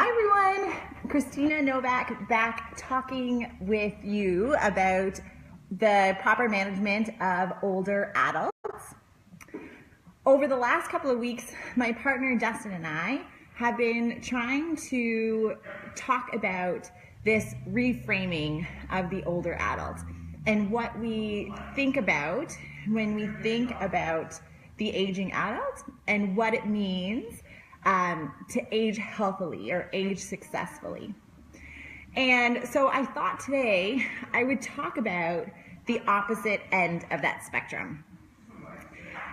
Hi everyone, Christina Novak back talking with you about the proper management of older adults. Over the last couple of weeks, my partner Justin and I have been trying to talk about this reframing of the older adult and what we think about when we think about the aging adult and what it means to age healthily or age successfully. And so I thought today I would talk about the opposite end of that spectrum.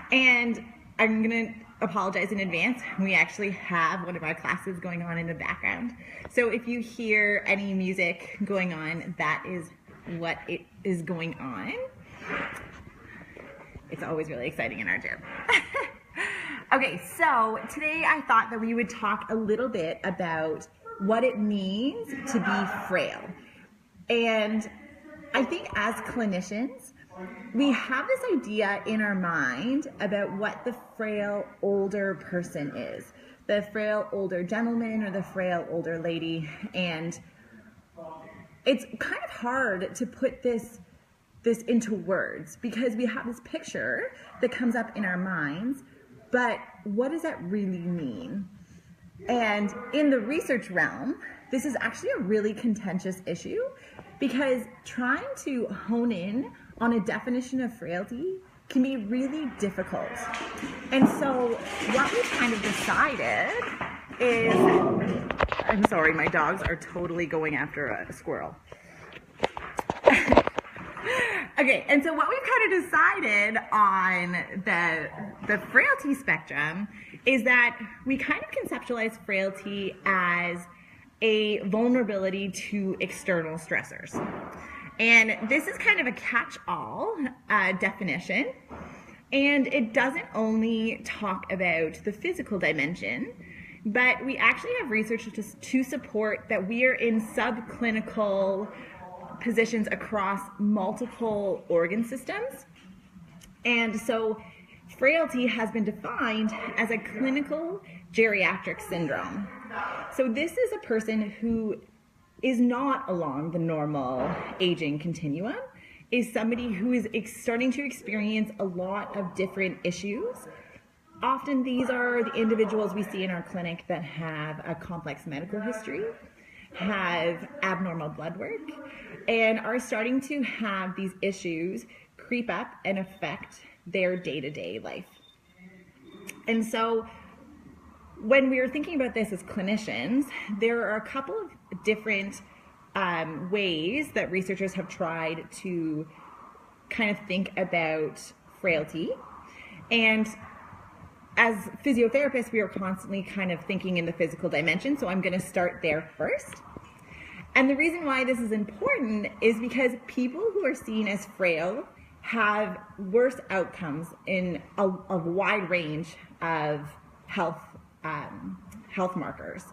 And I'm going to apologize in advance. We actually have one of our classes going on in the background. So if you hear any music going on, that is what it is going on. It's always really exciting in our gym. Okay, so today I thought that we would talk a little bit about what it means to be frail. And I think as clinicians, we have this idea in our mind about what the frail older person is, the frail older gentleman or the frail older lady. And it's kind of hard to put this into words because we have this picture that comes up in our minds. But what does that really mean? And in the research realm, this is actually a really contentious issue because trying to hone in on a definition of frailty can be really difficult. And so what we kind of decided is, I'm sorry, my dogs are totally going after a squirrel. Okay, and so what we've kind of decided on the frailty spectrum is that we kind of conceptualize frailty as a vulnerability to external stressors. And this is kind of a catch-all definition, and it doesn't only talk about the physical dimension, but we actually have research to support that we are in subclinical positions across multiple organ systems. And so frailty has been defined as a clinical geriatric syndrome. So this is a person who is not along the normal aging continuum, is somebody who is starting to experience a lot of different issues. Often these are the individuals we see in our clinic that have a complex medical history, have abnormal blood work, and are starting to have these issues creep up and affect their day-to-day life. And so when we were thinking about this as clinicians, there are a couple of different ways that researchers have tried to kind of think about frailty. And as physiotherapists, we are constantly kind of thinking in the physical dimension, so I'm going to start there first. And the reason why this is important is because people who are seen as frail have worse outcomes in a wide range of health markers.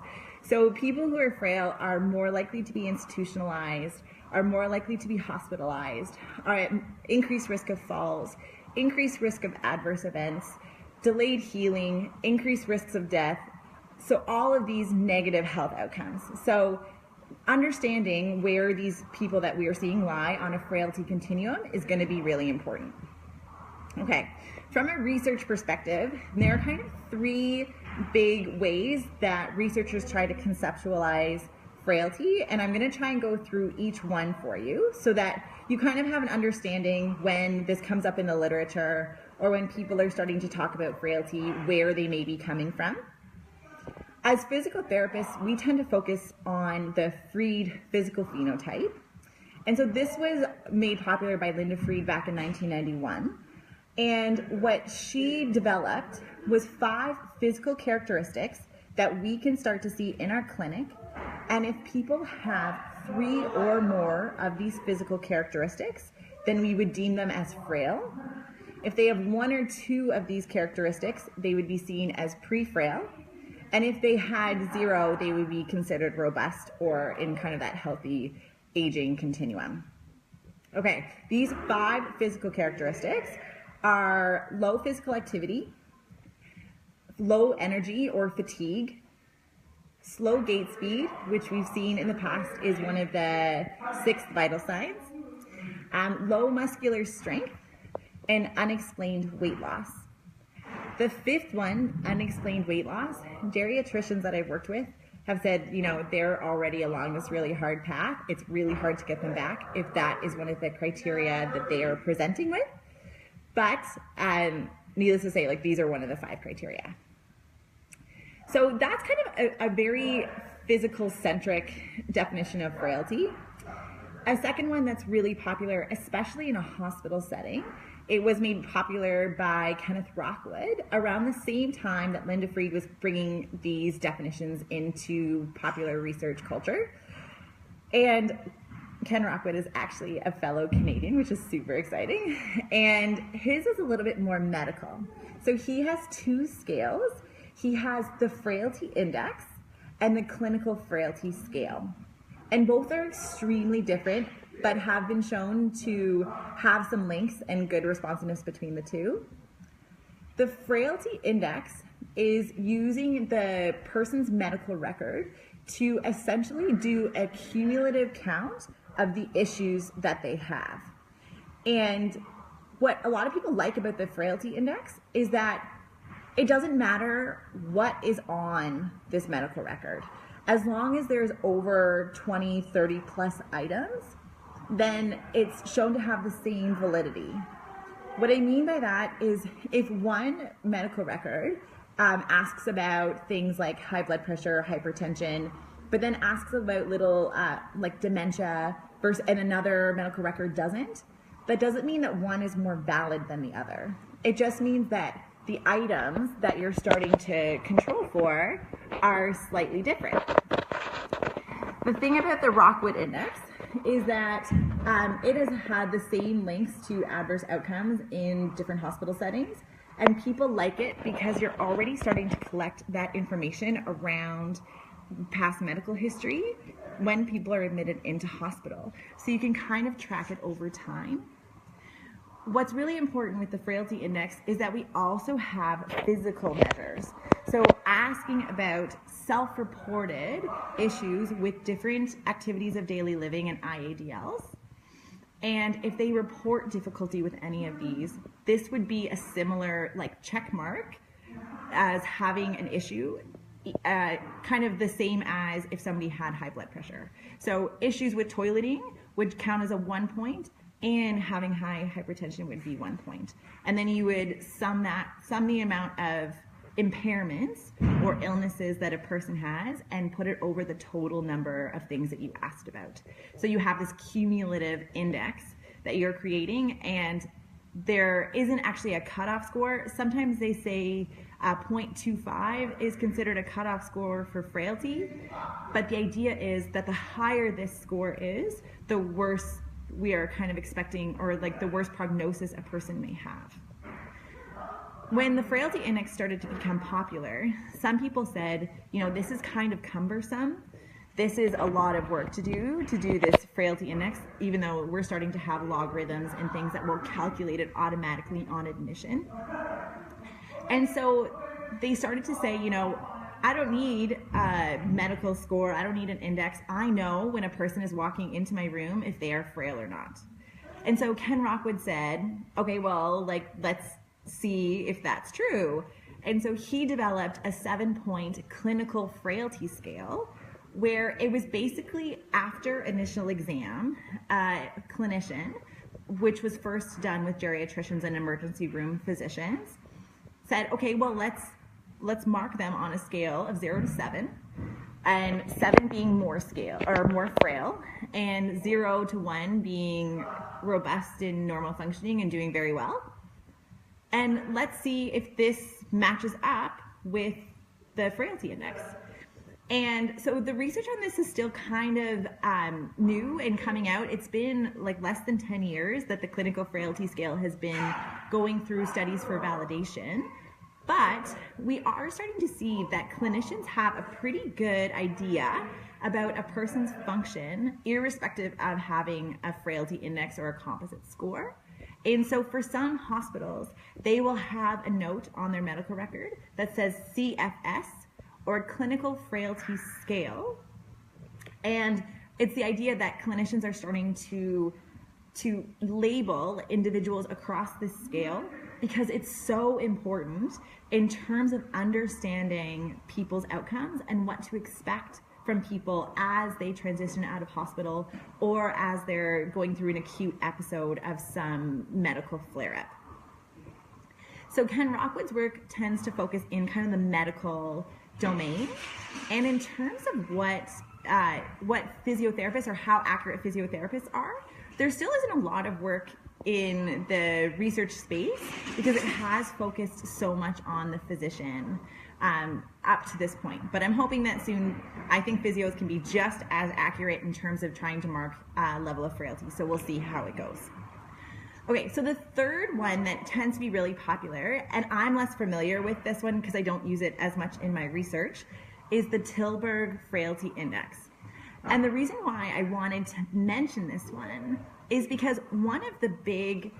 So people who are frail are more likely to be institutionalized, are more likely to be hospitalized, are at increased risk of falls, increased risk of adverse events, delayed healing, increased risks of death. So all of these negative health outcomes. So understanding where these people that we are seeing lie on a frailty continuum is going to be really important. Okay, from a research perspective, there are kind of three big ways that researchers try to conceptualize frailty, and I'm going to try and go through each one for you so that you kind of have an understanding when this comes up in the literature or when people are starting to talk about frailty, where they may be coming from. As physical therapists, we tend to focus on the Freed physical phenotype. And so this was made popular by Linda Freed back in 1991. And what she developed was 5 physical characteristics that we can start to see in our clinic. And if people have 3 or more of these physical characteristics, then we would deem them as frail. If they have 1 or 2 of these characteristics, they would be seen as pre-frail. And if they had 0, they would be considered robust or in kind of that healthy aging continuum. Okay, these 5 physical characteristics are low physical activity, low energy or fatigue, slow gait speed, which we've seen in the past is one of the 6 vital signs, low muscular strength, and unexplained weight loss. The 5th one, unexplained weight loss, geriatricians that I've worked with have said, they're already along this really hard path. It's really hard to get them back if that is one of the criteria that they are presenting with. But needless to say, these are one of the 5 criteria. So that's kind of a very physical-centric definition of frailty. A second one that's really popular, especially in a hospital setting, it was made popular by Kenneth Rockwood around the same time that Linda Fried was bringing these definitions into popular research culture. And Ken Rockwood is actually a fellow Canadian, which is super exciting. And his is a little bit more medical. So he has 2 scales. He has the Frailty Index and the Clinical Frailty Scale. And both are extremely different, but have been shown to have some links and good responsiveness between the 2. The Frailty Index is using the person's medical record to essentially do a cumulative count of the issues that they have. And what a lot of people like about the Frailty Index is that it doesn't matter what is on this medical record. As long as there's over 20, 30 plus items, then it's shown to have the same validity. What I mean by that is if one medical record asks about things like high blood pressure, hypertension, but then asks about little like dementia and another medical record doesn't, that doesn't mean that one is more valid than the other. It just means that the items that you're starting to control for are slightly different. The thing about the Rockwood Index is that it has had the same links to adverse outcomes in different hospital settings, and people like it because you're already starting to collect that information around past medical history when people are admitted into hospital. So you can kind of track it over time. What's really important with the Frailty Index is that we also have physical measures. So asking about self-reported issues with different activities of daily living and IADLs. And if they report difficulty with any of these, this would be a similar check mark as having an issue, kind of the same as if somebody had high blood pressure. So issues with toileting would count as a 1 point, and having high hypertension would be 1 point. And then you would sum the amount of impairments or illnesses that a person has and put it over the total number of things that you asked about. So you have this cumulative index that you're creating, and there isn't actually a cutoff score. Sometimes they say 0.25 is considered a cutoff score for frailty, but the idea is that the higher this score is, the worse we are kind of expecting, or the worst prognosis a person may have. When the Frailty Index started to become popular, some people said, this is kind of cumbersome. This is a lot of work to do this Frailty Index, even though we're starting to have logarithms and things that will calculate it automatically on admission. And so they started to say, I don't need a medical score. I don't need an index. I know when a person is walking into my room if they are frail or not. And so Ken Rockwood said, okay, well, let's see if that's true. And so he developed a 7-point clinical frailty scale where it was basically after initial exam, a clinician, which was first done with geriatricians and emergency room physicians, said, okay, well, let's mark them on a scale of 0 to 7, and 7 being more frail, and 0 to 1 being robust and normal functioning and doing very well. And let's see if this matches up with the Frailty Index. And so the research on this is still kind of new and coming out. It's been less than 10 years that the Clinical Frailty Scale has been going through studies for validation. But we are starting to see that clinicians have a pretty good idea about a person's function, irrespective of having a frailty index or a composite score. And so for some hospitals, they will have a note on their medical record that says CFS or clinical frailty scale. And it's the idea that clinicians are starting to label individuals across this scale because it's so important in terms of understanding people's outcomes and what to expect from people as they transition out of hospital or as they're going through an acute episode of some medical flare-up. So Ken Rockwood's work tends to focus in kind of the medical domain, and in terms of what physiotherapists or how accurate physiotherapists are, there still isn't a lot of work in the research space because it has focused so much on the physician up to this point. But I'm hoping that soon, I think physios can be just as accurate in terms of trying to mark level of frailty. So we'll see how it goes. Okay, so the third one that tends to be really popular, and I'm less familiar with this one because I don't use it as much in my research, is the Tilburg Frailty Index. And the reason why I wanted to mention this one is because one of the big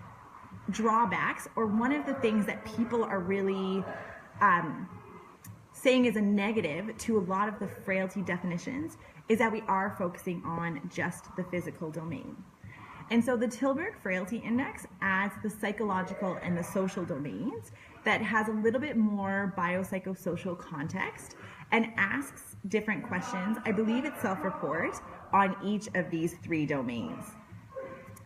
drawbacks, or one of the things that people are really saying is a negative to a lot of the frailty definitions, is that we are focusing on just the physical domain. And so the Tilburg Frailty Index adds the psychological and the social domains that has a little bit more biopsychosocial context and asks different questions. I believe it's self-report on each of these three domains.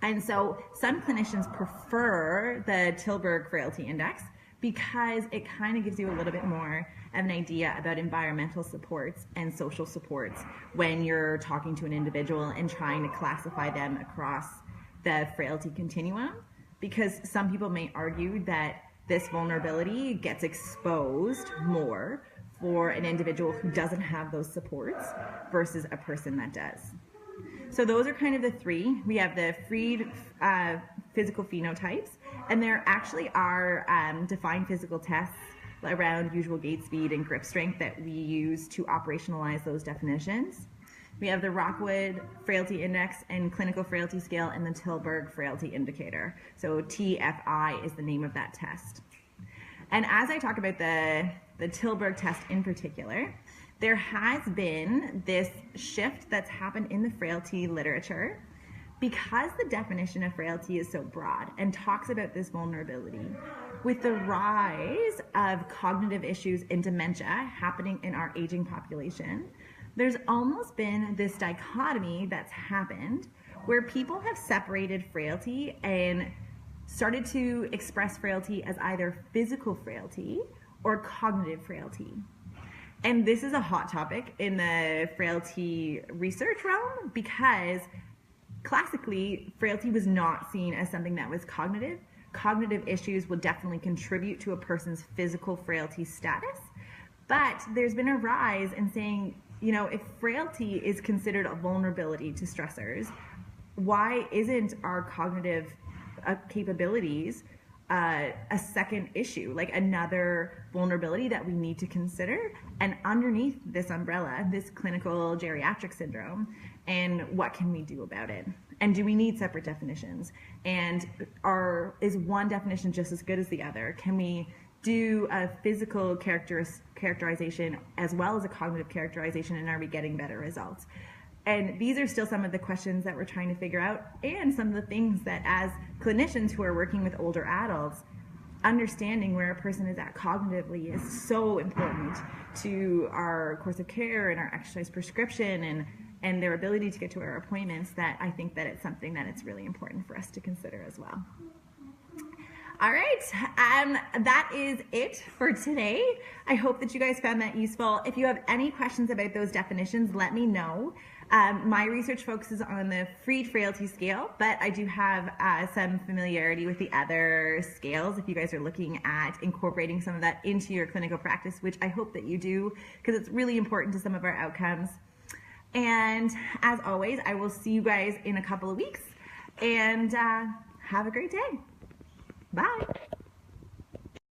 And so some clinicians prefer the Tilburg Frailty Index because it kind of gives you a little bit more of an idea about environmental supports and social supports when you're talking to an individual and trying to classify them across the frailty continuum, because some people may argue that this vulnerability gets exposed more for an individual who doesn't have those supports versus a person that does. So those are kind of the three. We have the Freed physical phenotypes, and there actually are defined physical tests around usual gait speed and grip strength that we use to operationalize those definitions. We have the Rockwood Frailty Index and Clinical Frailty Scale and the Tilburg Frailty Indicator. So TFI is the name of that test. And as I talk about the Tilburg test in particular, there has been this shift that's happened in the frailty literature because the definition of frailty is so broad and talks about this vulnerability. With the rise of cognitive issues and dementia happening in our aging population, there's almost been this dichotomy that's happened where people have separated frailty and started to express frailty as either physical frailty or cognitive frailty. And this is a hot topic in the frailty research realm because classically, frailty was not seen as something that was cognitive. Cognitive issues will definitely contribute to a person's physical frailty status. But there's been a rise in saying, you know, if frailty is considered a vulnerability to stressors, why isn't our cognitive capabilities a second issue, like another vulnerability that we need to consider? And underneath this umbrella, this clinical geriatric syndrome, and what can we do about it? And do we need separate definitions? And is one definition just as good as the other? Can we do a physical characterization as well as a cognitive characterization, and are we getting better results? And these are still some of the questions that we're trying to figure out, and some of the things that as clinicians who are working with older adults, understanding where a person is at cognitively is so important to our course of care and our exercise prescription and their ability to get to our appointments, that I think that it's something that it's really important for us to consider as well. All right, that is it for today. I hope that you guys found that useful. If you have any questions about those definitions, let me know. My research focuses on the Freed Frailty Scale, but I do have some familiarity with the other scales if you guys are looking at incorporating some of that into your clinical practice, which I hope that you do, because it's really important to some of our outcomes. And as always, I will see you guys in a couple of weeks, and have a great day. Bye.